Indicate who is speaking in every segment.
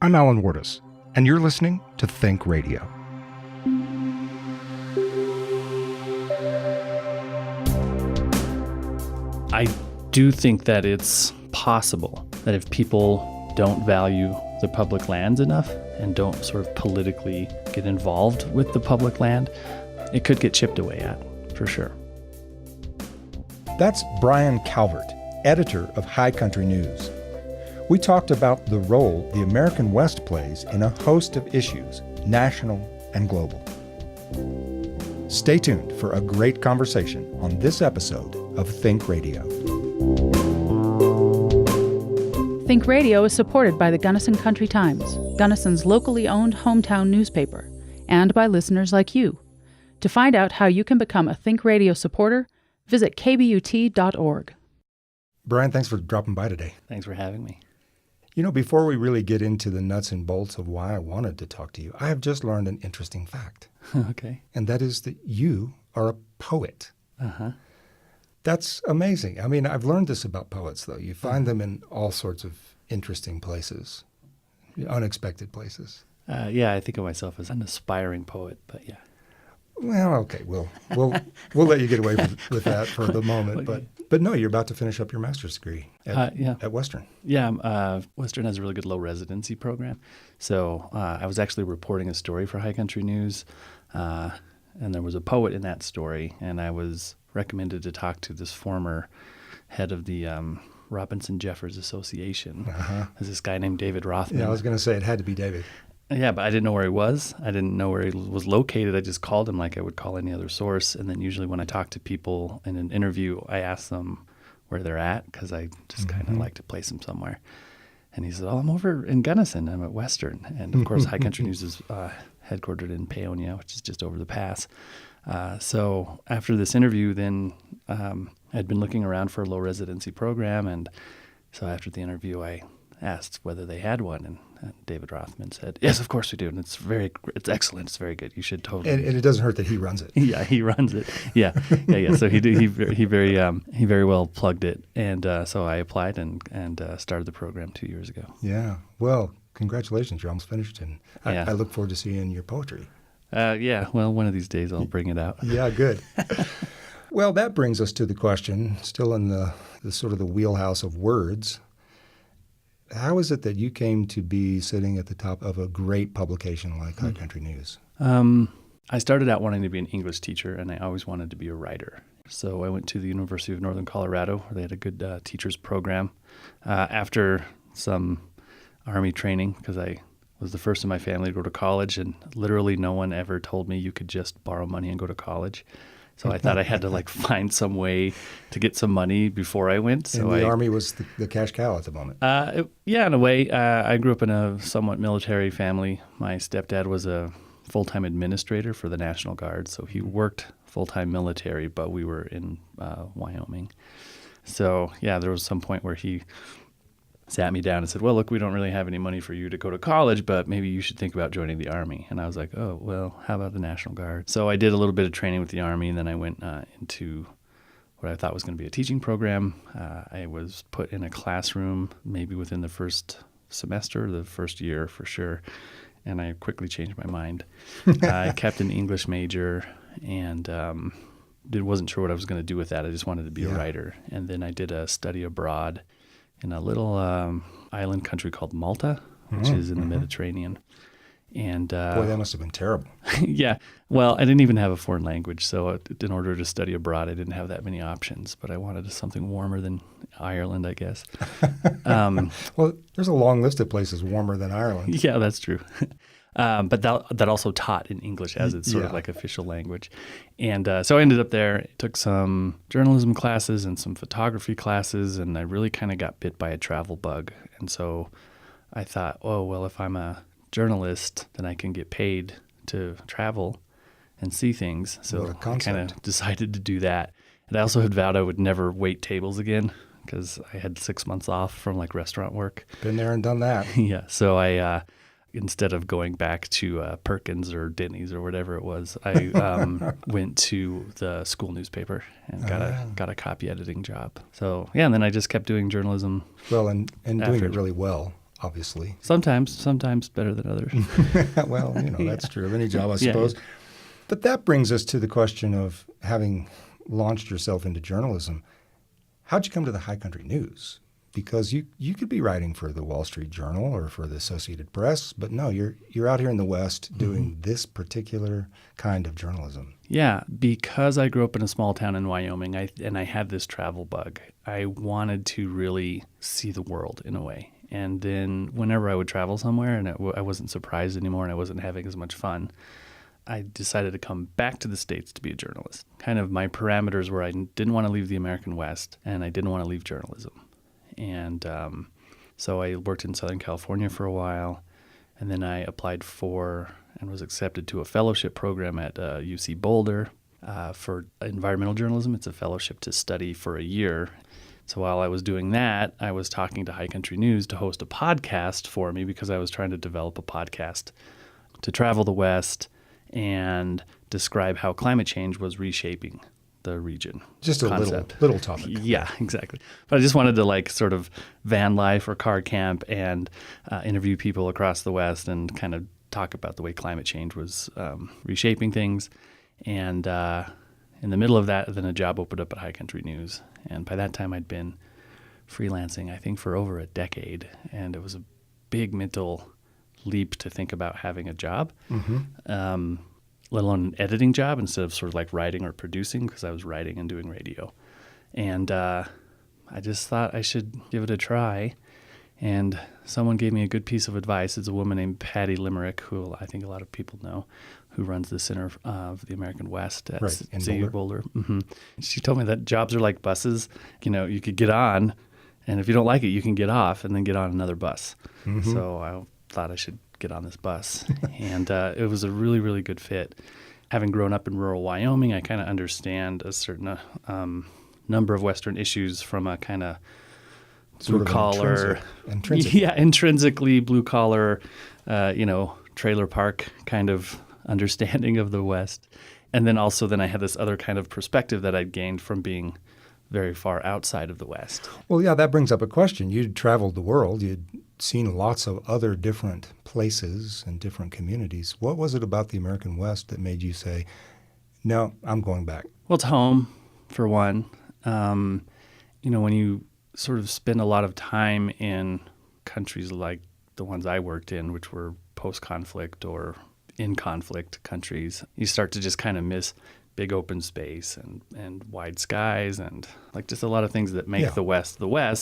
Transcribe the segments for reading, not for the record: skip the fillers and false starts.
Speaker 1: I'm Alan Wardis, and you're listening to Think Radio.
Speaker 2: I do think that it's possible that if people don't value the public lands enough and don't sort of politically get involved with the public land, it could get chipped away at, for sure.
Speaker 1: That's Brian Calvert, editor of High Country News. We talked about the role the American West plays in a host of issues, national and global. Stay tuned for a great conversation on this episode of Think Radio.
Speaker 3: Think Radio is supported by the Gunnison Country Times, Gunnison's locally owned hometown newspaper, and by listeners like you. To find out how you can become a Think Radio supporter, visit kbut.org.
Speaker 1: Brian, thanks for dropping by today.
Speaker 2: Thanks for having me.
Speaker 1: You know, before we really get into the nuts and bolts of why I wanted to talk to you, I have just learned an interesting fact.
Speaker 2: Okay.
Speaker 1: And that is that you are a poet.
Speaker 2: Uh-huh.
Speaker 1: That's amazing. I mean, I've learned this about poets, though. You find them in all sorts of interesting places, unexpected places.
Speaker 2: Yeah, I think of myself as an aspiring poet, but yeah.
Speaker 1: Well, okay, we'll let you get away with that for the moment. But no, you're about to finish up your master's degree at Western.
Speaker 2: Yeah, Western has a really good low residency program. So I was actually reporting a story for High Country News, and there was a poet in that story, and I was recommended to talk to this former head of the Robinson Jeffers Association. There's this guy named David Rothman.
Speaker 1: Yeah, I was going to say it had to be David.
Speaker 2: Yeah, but I didn't know where he was. I didn't know where he was located. I just called him like I would call any other source. And then usually when I talk to people in an interview, I ask them where they're at because I just kind of like to place them somewhere. And he said, "Oh, I'm over in Gunnison. I'm at Western." And of course, High Country News is headquartered in Paonia, which is just over the pass. So after this interview, then I'd been looking around for a low residency program. And so after the interview, I asked whether they had one, and David Rothman said, "Yes, of course we do, and it's excellent. It's very good. You should totally."
Speaker 1: And it doesn't hurt that he runs it.
Speaker 2: Yeah, he runs it. Yeah. So he very well plugged it, and so I applied and started the program 2 years ago.
Speaker 1: Yeah. Well, congratulations, you're almost finished, and I look forward to seeing your poetry.
Speaker 2: Yeah. Well, one of these days I'll bring it out.
Speaker 1: Yeah. Good. Well, that brings us to the question, still in the sort of the wheelhouse of words. How is it that you came to be sitting at the top of a great publication like High Country News?
Speaker 2: I started out wanting to be an English teacher, and I always wanted to be a writer. So I went to the University of Northern Colorado, where they had a good teacher's program. After some Army training, because I was the first in my family to go to college, and literally no one ever told me you could just borrow money and go to college. So I thought I had to find some way to get some money before I went. So
Speaker 1: and the Army was the cash cow at the moment.
Speaker 2: Yeah, in a way. I grew up in a somewhat military family. My stepdad was a full-time administrator for the National Guard, so he worked full-time military, but we were in Wyoming. So yeah, there was some point where he sat me down and said, "Well, look, we don't really have any money for you to go to college, but maybe you should think about joining the Army." And I was like, "Oh, well, how about the National Guard?" So I did a little bit of training with the Army, and then I went into what I thought was going to be a teaching program. I was put in a classroom maybe within the first semester, the first year for sure, and I quickly changed my mind. I kept an English major and wasn't sure what I was going to do with that. I just wanted to be a writer. And then I did a study abroad in a little island country called Malta, which is in the Mediterranean. And
Speaker 1: boy, that must have been terrible.
Speaker 2: Yeah. Well, I didn't even have a foreign language, so in order to study abroad, I didn't have that many options. But I wanted something warmer than Ireland, I guess.
Speaker 1: Well, there's a long list of places warmer than Ireland.
Speaker 2: Yeah, that's true. But that also taught in English as its sort of like official language. And so I ended up there, took some journalism classes and some photography classes, and I really kind of got bit by a travel bug. And so I thought, oh, well, if I'm a journalist, then I can get paid to travel and see things. So I kind of decided to do that. And I also had vowed I would never wait tables again because I had 6 months off from restaurant work.
Speaker 1: Been there and done that.
Speaker 2: Yeah. So I instead of going back to Perkins or Denny's or whatever it was, I went to the school newspaper and got a copy editing job. So yeah, and then I just kept doing journalism.
Speaker 1: Well, and doing it really well. obviously.
Speaker 2: Sometimes better than others.
Speaker 1: Well, that's true of any job, I
Speaker 2: Yeah.
Speaker 1: suppose. But that brings us to the question of having launched yourself into journalism. How'd you come to the High Country News? Because you could be writing for the Wall Street Journal or for the Associated Press, but no, you're out here in the West doing this particular kind of journalism.
Speaker 2: Yeah, because I grew up in a small town in Wyoming, and I had this travel bug. I wanted to really see the world in a way. And then whenever I would travel somewhere and I wasn't surprised anymore and I wasn't having as much fun, I decided to come back to the States to be a journalist. Kind of my parameters were I didn't want to leave the American West and I didn't want to leave journalism. And so I worked in Southern California for a while, and then I applied for and was accepted to a fellowship program at UC Boulder for environmental journalism. It's a fellowship to study for a year. So while I was doing that, I was talking to High Country News to host a podcast for me because I was trying to develop a podcast to travel the West and describe how climate change was reshaping the region.
Speaker 1: Just a
Speaker 2: concept.
Speaker 1: little topic.
Speaker 2: Yeah, exactly. But I just wanted to sort of van life or car camp and interview people across the West and kind of talk about the way climate change was reshaping things. And in the middle of that, then a job opened up at High Country News. And by that time, I'd been freelancing, I think, for over a decade. And it was a big mental leap to think about having a job, let alone an editing job instead of sort of like writing or producing, because I was writing and doing radio. And I just thought I should give it a try. And someone gave me a good piece of advice. It's a woman named Patty Limerick, who I think a lot of people know, who runs the Center of the American West at CU Boulder. She told me that jobs are like buses. You could get on, and if you don't like it, you can get off and then get on another bus. So I thought I should get on this bus. And it was a really, really good fit. Having grown up in rural Wyoming, I kind of understand a certain number of Western issues from a kind of blue-collar, intrinsically blue-collar, trailer park kind of understanding of the West. And then I had this other kind of perspective that I'd gained from being very far outside of the West.
Speaker 1: Well, yeah, that brings up a question. You'd traveled the world. You'd seen lots of other different places and different communities. What was it about the American West that made you say, no, I'm going back?
Speaker 2: Well, it's home, for one. When you sort of spend a lot of time in countries like the ones I worked in, which were post-conflict or in-conflict countries, you start to just kind of miss big open space and wide skies and just a lot of things that make the West,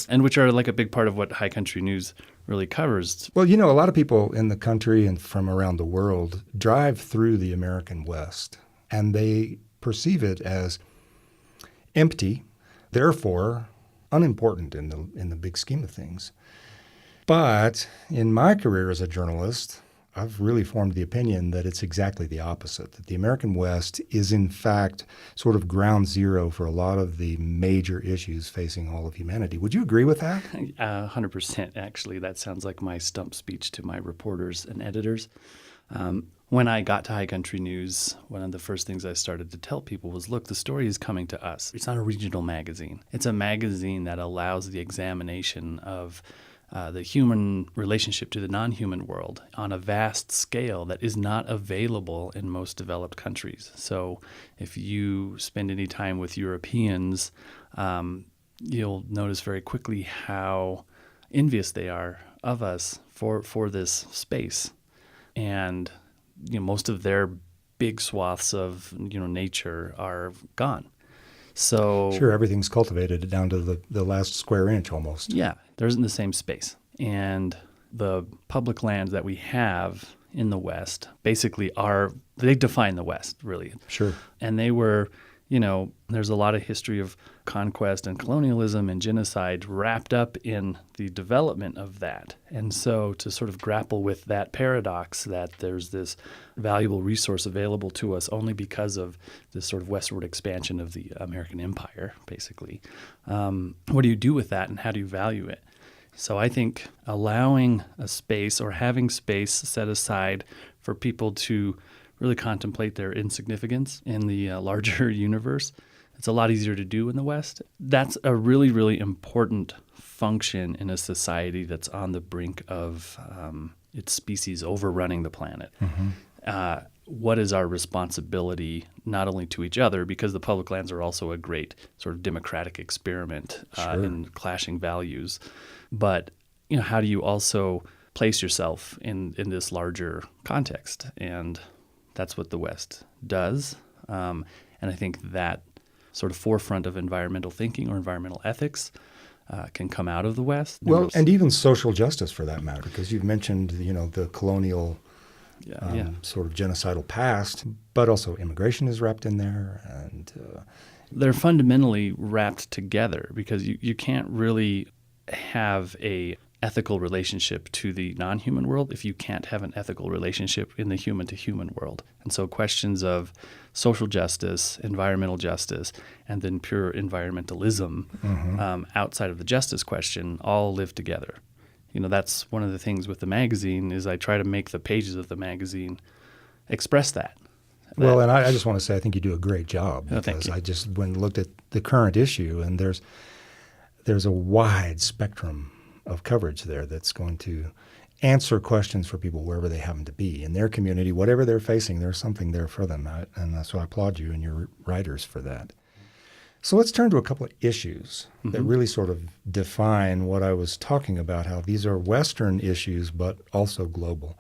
Speaker 2: and which are like a big part of what High Country News really covers.
Speaker 1: Well, a lot of people in the country and from around the world drive through the American West, and they perceive it as empty, therefore unimportant in the big scheme of things. But in my career as a journalist, I've really formed the opinion that it's exactly the opposite, that the American West is in fact sort of ground zero for a lot of the major issues facing all of humanity. Would you agree with that?
Speaker 2: 100%, actually. That sounds like my stump speech to my reporters and editors. When I got to High Country News, one of the first things I started to tell people was, look, the story is coming to us. It's not a regional magazine. It's a magazine that allows the examination of the human relationship to the non-human world on a vast scale that is not available in most developed countries. So if you spend any time with Europeans, you'll notice very quickly how envious they are of us for this space. And most of their big swaths of nature are gone. So
Speaker 1: sure, everything's cultivated down to the last square inch almost.
Speaker 2: Yeah, there isn't the same space. And the public lands that we have in the West basically they define the West, really.
Speaker 1: Sure.
Speaker 2: And they were, there's a lot of history of conquest and colonialism and genocide wrapped up in the development of that. And so to sort of grapple with that paradox that there's this valuable resource available to us only because of this sort of westward expansion of the American empire, basically. What do you do with that and how do you value it? So I think allowing a space or having space set aside for people to really contemplate their insignificance in the larger universe, it's a lot easier to do in the West. That's a really, really important function in a society that's on the brink of its species overrunning the planet. What is our responsibility not only to each other, because the public lands are also a great sort of democratic experiment in clashing values, but how do you also place yourself in this larger context? And that's what the West does. And I think that sort of forefront of environmental thinking or environmental ethics can come out of the West.
Speaker 1: Well, and even social justice for that matter, because you've mentioned, the colonial sort of genocidal past, but also immigration is wrapped in there. And
Speaker 2: they're fundamentally wrapped together because you can't really have a ethical relationship to the non-human world if you can't have an ethical relationship in the human-to-human world. And so questions of social justice, environmental justice, and then pure environmentalism outside of the justice question all live together. That's one of the things with the magazine is I try to make the pages of the magazine express that.
Speaker 1: Well, and I just want to say I think you do a great job
Speaker 2: Oh, thank
Speaker 1: because
Speaker 2: you.
Speaker 1: I just looked at the current issue, and there's a wide spectrum of coverage there that's going to answer questions for people wherever they happen to be in their community, whatever they're facing. There's something there for them, and so I applaud you and your writers for that. So let's turn to a couple of issues that really sort of define what I was talking about, how these are Western issues but also global.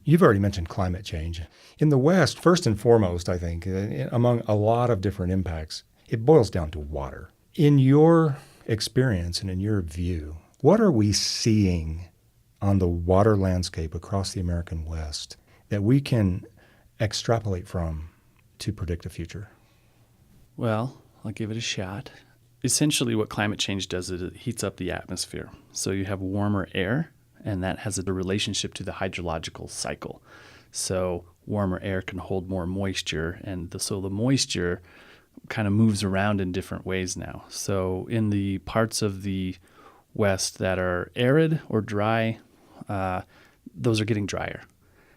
Speaker 1: You've already mentioned climate change. In the West, first and foremost, I think, among a lot of different impacts, it boils down to water. In your experience and in your view, what are we seeing on the water landscape across the American West that we can extrapolate from to predict the future?
Speaker 2: Well, I'll give it a shot. Essentially, what climate change does is it heats up the atmosphere. So you have warmer air, and that has a relationship to the hydrological cycle. So warmer air can hold more moisture, and so the moisture kind of moves around in different ways now. So in the parts of the West that are arid or dry, those are getting drier.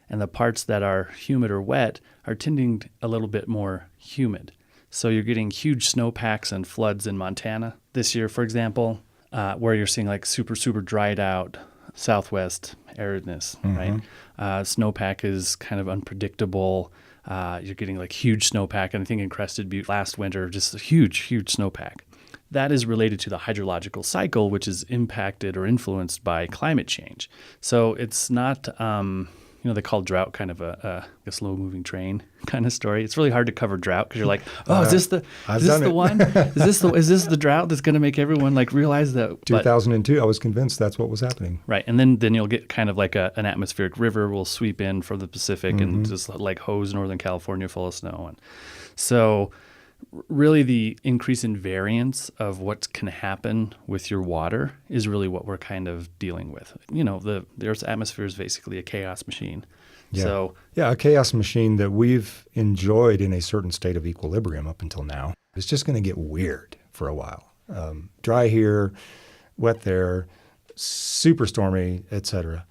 Speaker 2: And the parts that are humid or wet are tending a little bit more humid. So you're getting huge snowpacks and floods in Montana this year, for example, where you're seeing like super, super dried out Southwest aridness, right? Snowpack is kind of unpredictable. You're getting like huge snowpack. And I think in Crested Butte last winter, just a huge, huge snowpack. That is related to the hydrological cycle, which is impacted or influenced by climate change. So it's not, they call drought kind of a slow-moving train kind of story. It's really hard to cover drought because you're like, is this the one? Is this the drought that's going to make everyone like realize that?
Speaker 1: 2002, I was convinced that's what was happening.
Speaker 2: Right, and then you'll get kind of like an atmospheric river will sweep in from the Pacific and just like hose Northern California full of snow, and so really the increase in variance of what can happen with your water is really what we're kind of dealing with. The Earth's atmosphere is basically a chaos machine.
Speaker 1: Yeah. A chaos machine that we've enjoyed in a certain state of equilibrium up until now. It's just going to get weird for a while. Dry here, wet there, super stormy, etc.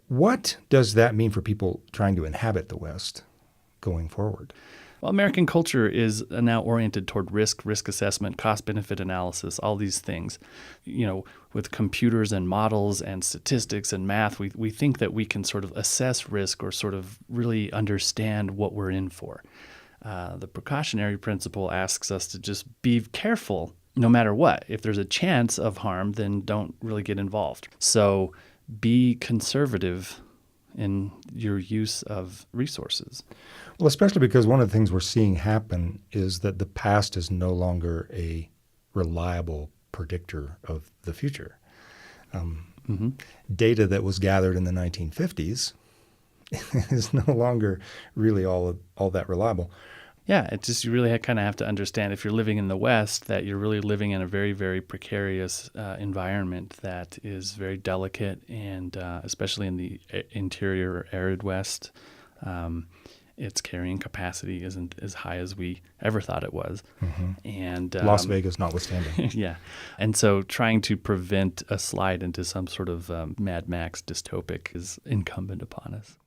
Speaker 1: What does that mean for people trying to inhabit the West going forward?
Speaker 2: Well, American culture is now oriented toward risk assessment, cost-benefit analysis, all these things. With computers and models and statistics and math, we think that we can sort of assess risk or sort of really understand what we're in for. The precautionary principle asks us to just be careful no matter what. If there's a chance of harm, then don't really get involved. So be conservative in your use of resources.
Speaker 1: Well, especially because one of the things we're seeing happen is that the past is no longer a reliable predictor of the future. Data that was gathered in the 1950s is no longer really all that reliable.
Speaker 2: Yeah, it's just you really kind of have to understand if you're living in the West that you're really living in a very, very precarious environment that is very delicate, and especially in the interior or arid West, its carrying capacity isn't as high as we ever thought it was. And
Speaker 1: Las Vegas notwithstanding.
Speaker 2: Yeah. And so trying to prevent a slide into some sort of Mad Max dystopic is incumbent upon us.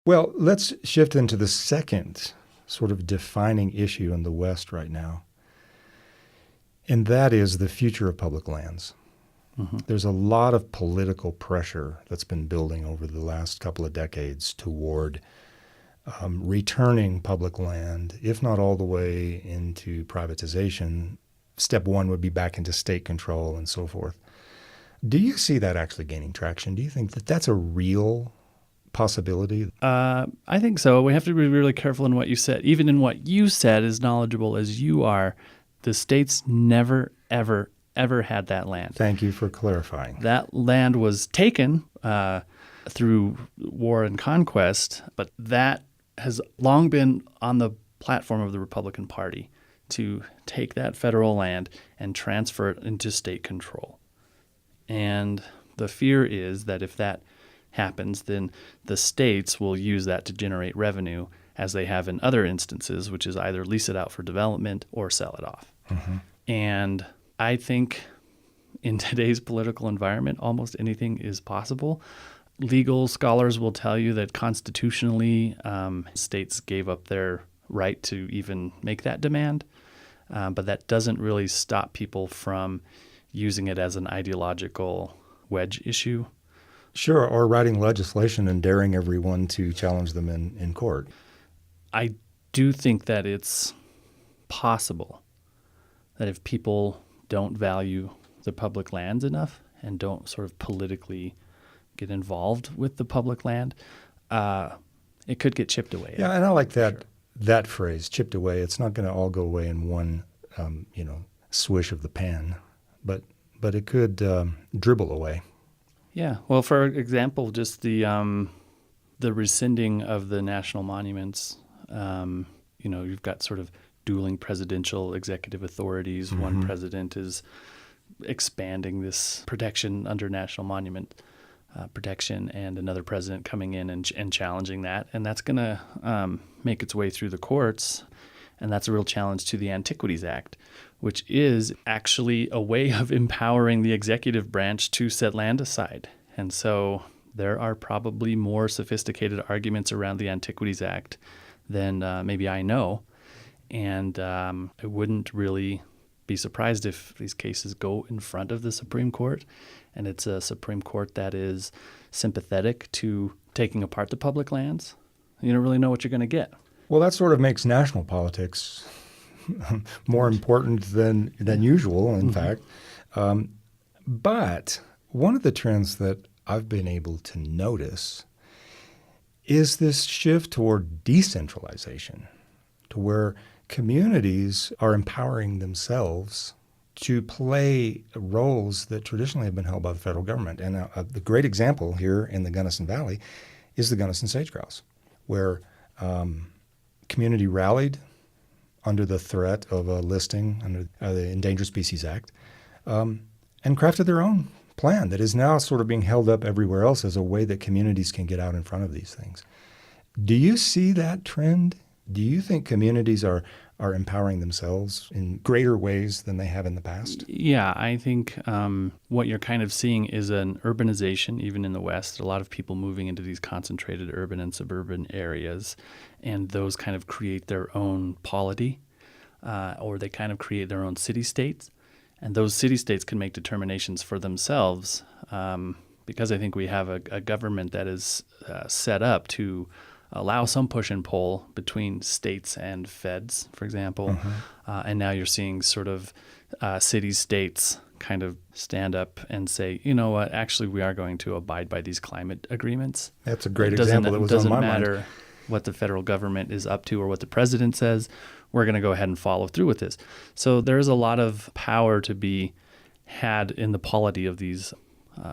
Speaker 1: Well, let's shift into the second sort of defining issue in the West right now, and that is the future of public lands. There's a lot of political pressure that's been building over the last couple of decades toward returning public land, if not all the way into privatization. Step one would be back into state control and so forth. Do you see that actually gaining traction? Do you think that that's a real possibility?
Speaker 2: I think so. We have to be really careful in what you said. Even in what you said, as knowledgeable as you are, the states never, ever, ever had that land.
Speaker 1: Thank you for clarifying.
Speaker 2: That land was taken through war and conquest, but that has long been on the platform of the Republican Party to take that federal land and transfer it into state control. And the fear is that if that happens, then the states will use that to generate revenue, as they have in other instances, which is either lease it out for development or sell it off. And I think in today's political environment, almost anything is possible. Legal scholars will tell you that constitutionally, states gave up their right to even make that demand, but that doesn't really stop people from using it as an ideological wedge issue.
Speaker 1: Sure, or writing legislation and daring everyone to challenge them in court.
Speaker 2: I do think that it's possible that if people don't value the public lands enough and don't sort of politically get involved with the public land, it could get chipped away.
Speaker 1: Yeah, and I like that phrase, chipped away. It's not going to all go away in one, swish of the pen, but it could dribble away.
Speaker 2: Yeah. Well, for example, just the rescinding of the national monuments. You've got sort of dueling presidential executive authorities. One president is expanding this protection under national monument protection, and another president coming in and challenging that. And that's going to make its way through the courts. And that's a real challenge to the Antiquities Act, which is actually a way of empowering the executive branch to set land aside. And so there are probably more sophisticated arguments around the Antiquities Act than maybe I know. And I wouldn't really be surprised if these cases go in front of the Supreme Court, and it's a Supreme Court that is sympathetic to taking apart the public lands. You don't really know what you're going to get.
Speaker 1: Well, that sort of makes national politics more important than usual, in fact. But one of the trends that I've been able to notice is this shift toward decentralization, to where communities are empowering themselves to play roles that traditionally have been held by the federal government. And the great example here in the Gunnison Valley is the Gunnison sage-grouse, where community rallied under the threat of a listing under the Endangered Species Act and crafted their own plan that is now sort of being held up everywhere else as a way that communities can get out in front of these things. Do you see that trend? Do you think communities are empowering themselves in greater ways than they have in the past?
Speaker 2: Yeah, I think what you're kind of seeing is an urbanization, even in the West. A lot of people moving into these concentrated urban and suburban areas, and those kind of create their own polity, or they kind of create their own city-states. And those city-states can make determinations for themselves because I think we have a government that is set up to allow some push and pull between states and feds, for example. And now you're seeing sort of city-states kind of stand up and say, you know what, actually we are going to abide by these climate agreements.
Speaker 1: That's a great example that was on my mind.
Speaker 2: It doesn't matter what the federal government is up to or what the president says. We're going to go ahead and follow through with this. So there's a lot of power to be had in the polity of these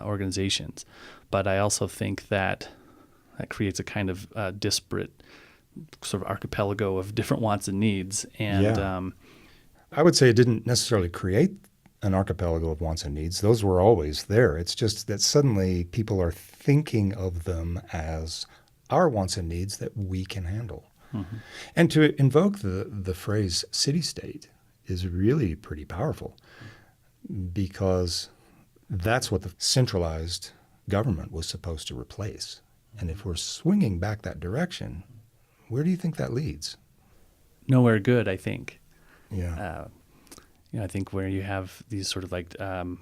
Speaker 2: organizations. But I also think that creates a kind of disparate sort of archipelago of different wants and needs. And
Speaker 1: I would say it didn't necessarily create an archipelago of wants and needs. Those were always there. It's just that suddenly people are thinking of them as our wants and needs that we can handle. And to invoke the phrase city-state is really pretty powerful because that's what the centralized government was supposed to replace. And if we're swinging back that direction, where do you think that leads?
Speaker 2: Nowhere good, I think.
Speaker 1: Yeah.
Speaker 2: I think where you have these sort of like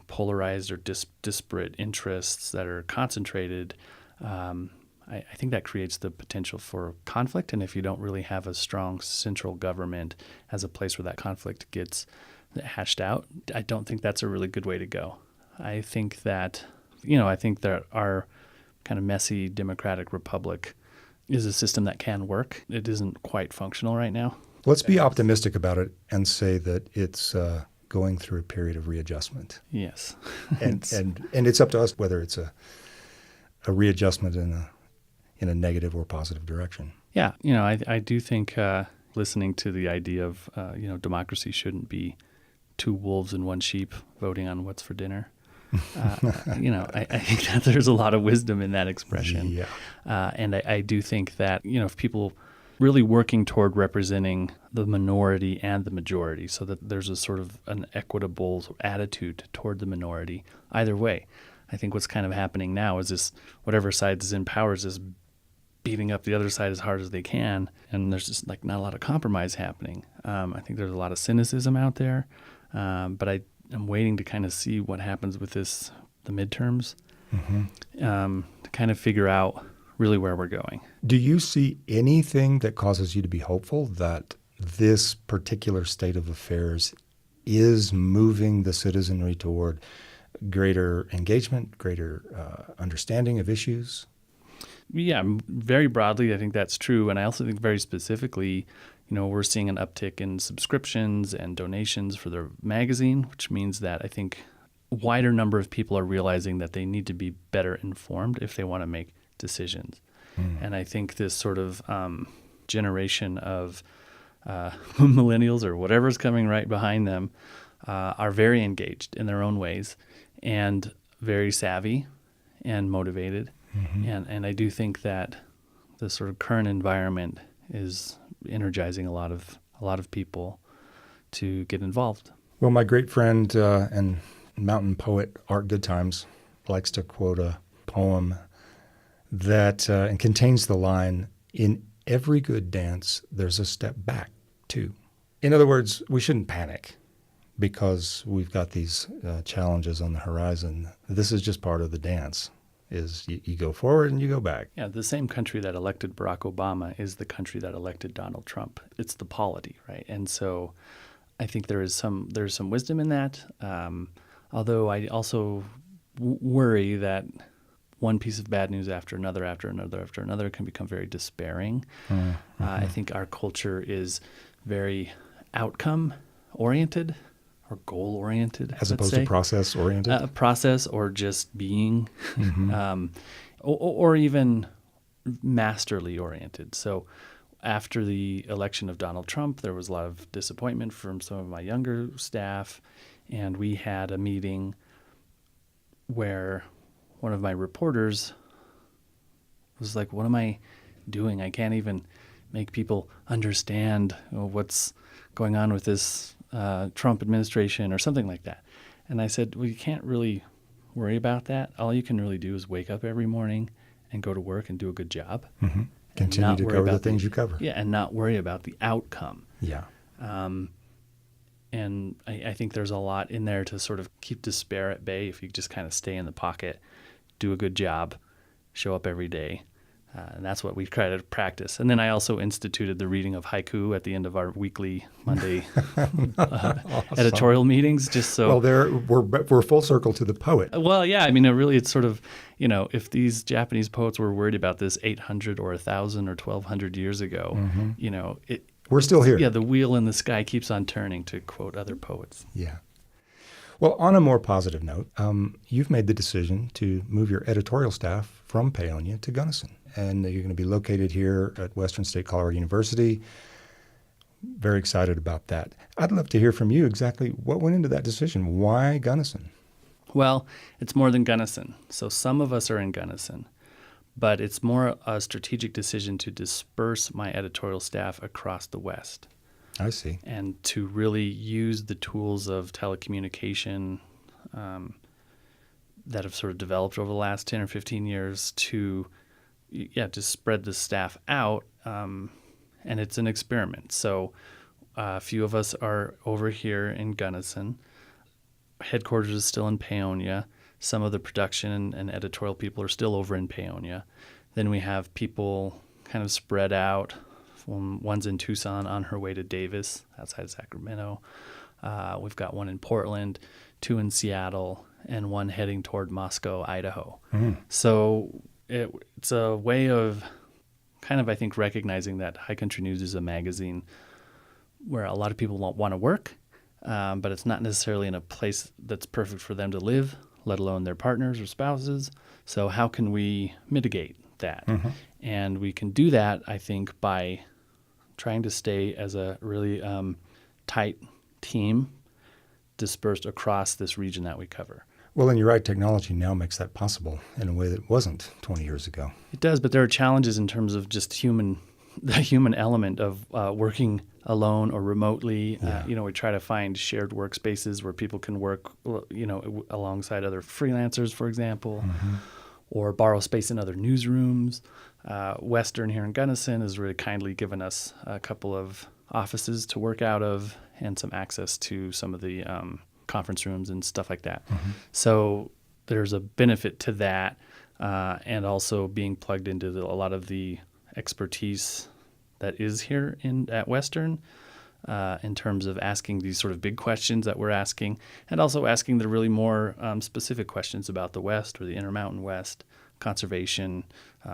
Speaker 2: polarized or disparate interests that are concentrated, I think that creates the potential for conflict. And if you don't really have a strong central government as a place where that conflict gets hashed out, I don't think that's a really good way to go. I think that, our kind of messy democratic republic is a system that can work. It isn't quite functional right now.
Speaker 1: Let's be optimistic about it and say that it's going through a period of readjustment.
Speaker 2: Yes.
Speaker 1: And it's up to us whether it's a readjustment in a negative or positive direction.
Speaker 2: Yeah. I do think listening to the idea of, democracy shouldn't be two wolves and one sheep voting on what's for dinner. I think that there's a lot of wisdom in that expression.
Speaker 1: Yeah.
Speaker 2: And I do think that, if people really working toward representing the minority and the majority so that there's a sort of an equitable attitude toward the minority, either way. I think what's kind of happening now is this, whatever side is in power is just beating up the other side as hard as they can, and there's just like not a lot of compromise happening. I think there's a lot of cynicism out there, but I'm waiting to kind of see what happens with the midterms, to kind of figure out really where we're going.
Speaker 1: Do you see anything that causes you to be hopeful that this particular state of affairs is moving the citizenry toward greater engagement, greater understanding of issues?
Speaker 2: Yeah, very broadly, I think that's true. And I also think very specifically, we're seeing an uptick in subscriptions and donations for their magazine, which means that I think a wider number of people are realizing that they need to be better informed if they want to make decisions. And I think this sort of generation of millennials or whatever's coming right behind them are very engaged in their own ways and very savvy and motivated. And I do think that the sort of current environment is energizing a lot of people to get involved.
Speaker 1: Well, my great friend and mountain poet Art Goodtimes likes to quote a poem that and contains the line, "In every good dance, there's a step back, too." In other words, we shouldn't panic because we've got these challenges on the horizon. This is just part of the dance, is you go forward and you go back.
Speaker 2: Yeah, the same country that elected Barack Obama is the country that elected Donald Trump. It's the polity, right? And so I think there's some wisdom in that, although I also worry that one piece of bad news after another can become very despairing. I think our culture is very outcome-oriented or goal-oriented.
Speaker 1: As opposed to process-oriented?
Speaker 2: Process or just being, or even masterly-oriented. So after the election of Donald Trump, there was a lot of disappointment from some of my younger staff, and we had a meeting where one of my reporters was like, "What am I doing? I can't even make people understand what's going on with this Trump administration," or something like that. And I said, "Well, you can't really worry about that. All you can really do is wake up every morning and go to work and do a good job.
Speaker 1: Continue to cover the things you cover.
Speaker 2: Yeah, and not worry about the outcome."
Speaker 1: Yeah.
Speaker 2: And I think there's a lot in there to sort of keep despair at bay if you just kind of stay in the pocket, do a good job, show up every day. And that's what we try to practice. And then I also instituted the reading of haiku at the end of our weekly Monday editorial meetings, just so.
Speaker 1: Well, we're full circle to the poet.
Speaker 2: Well, yeah. I mean, it's sort of, if these Japanese poets were worried about this 800 or 1,000 or 1,200 years ago,
Speaker 1: we're still here.
Speaker 2: Yeah, the wheel in the sky keeps on turning, to quote other poets.
Speaker 1: Yeah. Well, on a more positive note, you've made the decision to move your editorial staff from Paonia to Gunnison, and you're going to be located here at Western State Colorado University. Very excited about that. I'd love to hear from you exactly what went into that decision. Why Gunnison?
Speaker 2: Well, it's more than Gunnison. So some of us are in Gunnison, but it's more a strategic decision to disperse my editorial staff across the West.
Speaker 1: I see.
Speaker 2: And to really use the tools of telecommunication that have sort of developed over the last 10 or 15 years to, just spread the staff out, and it's an experiment. So a few of us are over here in Gunnison. Headquarters is still in Paonia. Some of the production and editorial people are still over in Paonia. Then we have people kind of spread out. One's in Tucson on her way to Davis, outside Sacramento. We've got one in Portland, 2 in Seattle, and 1 heading toward Moscow, Idaho. So it's a way of kind of, I think, recognizing that High Country News is a magazine where a lot of people want to work, but it's not necessarily in a place that's perfect for them to live, let alone their partners or spouses. So how can we mitigate that? And we can do that, I think, by trying to stay as a really tight team dispersed across this region that we cover.
Speaker 1: Well, and you're right, technology now makes that possible in a way that wasn't 20 years ago.
Speaker 2: It does, but there are challenges in terms of just the human element of working alone or remotely. We try to find shared workspaces where people can work, alongside other freelancers, for example, or borrow space in other newsrooms. Western here in Gunnison has really kindly given us a couple of offices to work out of and some access to some of the conference rooms and stuff like that. So there's a benefit to that, and also being plugged into a lot of the expertise that is here at Western, in terms of asking these sort of big questions that we're asking, and also asking the really more specific questions about the West or the Intermountain West, conservation,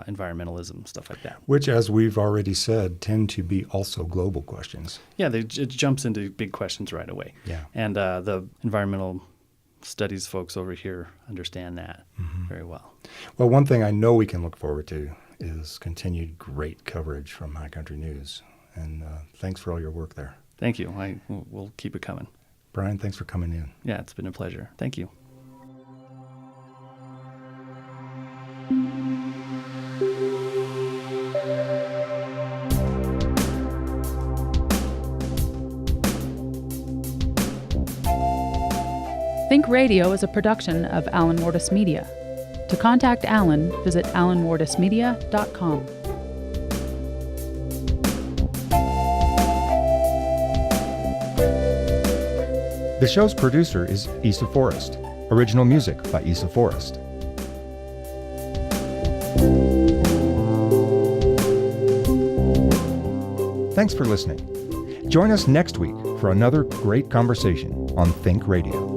Speaker 2: environmentalism, stuff like that.
Speaker 1: Which, as we've already said, tend to be also global questions.
Speaker 2: Yeah, it jumps into big questions right away.
Speaker 1: Yeah.
Speaker 2: And the environmental studies folks over here understand that very well.
Speaker 1: Well, one thing I know we can look forward to is continued great coverage from High Country News. And thanks for all your work there.
Speaker 2: Thank you. We'll keep it coming.
Speaker 1: Brian, thanks for coming in.
Speaker 2: Yeah, it's been a pleasure. Thank you.
Speaker 3: Think Radio is a production of Alan Wardis Media. To contact Alan, visit alanwardismedia.com.
Speaker 1: The show's producer is Issa Forrest. Original music by Issa Forrest. Thanks for listening. Join us next week for another great conversation on Think Radio.